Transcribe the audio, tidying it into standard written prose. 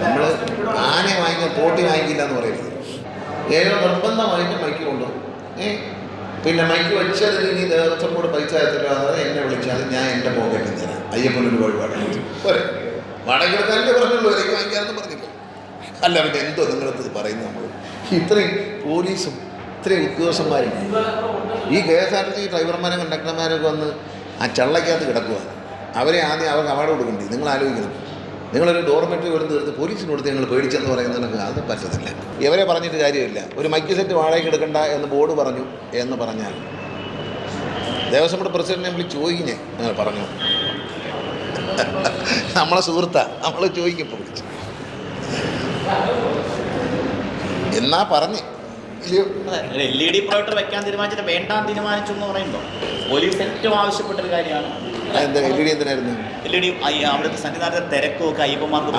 നമ്മൾ ആനയെ വാങ്ങിക്കാൻ തോട്ടി വാങ്ങിക്കില്ല എന്ന് പറയരുത്. ഏതോ നിർബന്ധമായിട്ട് മൈക്ക് കൊണ്ടുപോകും. പിന്നെ മൈക്ക് വെച്ചതിന് ഇനി ദേവസ്വം കൂടെ പൈസ തരത്തില്ല, അതായത് എന്നെ വിളിച്ചാൽ ഞാൻ എൻ്റെ പോക്കറ്റിൽ തരാം. അയ്യപ്പനൊരു വഴിപാട് പോരെ, വാടക എടുക്കാനല്ലേ പറഞ്ഞുള്ളൂ, വിലയ്ക്ക് വാങ്ങിക്കാമെന്ന് പറഞ്ഞില്ല. അല്ല പിന്നെ എന്തോ നിങ്ങളത് പറയുന്നത്? നമ്മൾ ഇത്രയും പോലീസും ഇത്രയും ഉദ്യോഗസ്ഥന്മാരും ഈ KSRTC ഡ്രൈവർമാരും കണ്ടക്ടർമാരൊക്കെ വന്ന് ആ ചള്ളയ്ക്കകത്ത് കിടക്കുക. അവരെ ആദ്യം അവർക്ക് അവാർഡ് കൊടുക്കണ്ടേ? നിങ്ങൾ ആലോചിക്കണം. നിങ്ങളൊരു ഡോർമെറ്ററി കൊടുത്ത് തീർത്ത് പോലീസിന് കൊടുത്ത് ഞങ്ങൾ പേടിച്ചെന്ന് പറയുന്നതിനൊക്കെ അത് പറ്റത്തില്ല. ഇവരെ പറഞ്ഞിട്ട് കാര്യമില്ല. ഒരു മൈക്ക് സെറ്റ് വാടകയ്ക്ക് എടുക്കണ്ട എന്ന് ബോർഡ് പറഞ്ഞു എന്ന് പറഞ്ഞാൽ ദേവസ്വം ബോർഡ് പ്രസിഡന്റിനെ വിളിച്ച് ചോദിക്കുന്നേ അങ്ങനെ പറഞ്ഞു. നമ്മളെ സുഹൃത്താ, നമ്മൾ ചോദിക്കുമ്പോൾ വിളിച്ചു എന്നാ പറഞ്ഞ് LED പ്രൊജക്ടർ വെക്കാൻ തീരുമാനിച്ചിട്ട് വേണ്ടാന്ന് തീരുമാനിച്ചു എന്ന് പറയുമ്പോൾ പോലീസ് ഏറ്റവും ആവശ്യപ്പെട്ടൊരു കാര്യമാണ്. എന്താ LED എന്തിനായിരുന്നു? LED അവിടുത്തെ സന്നിധാനത്തെ തിരക്കൊക്കെ അയ്യപ്പന്മാർക്ക്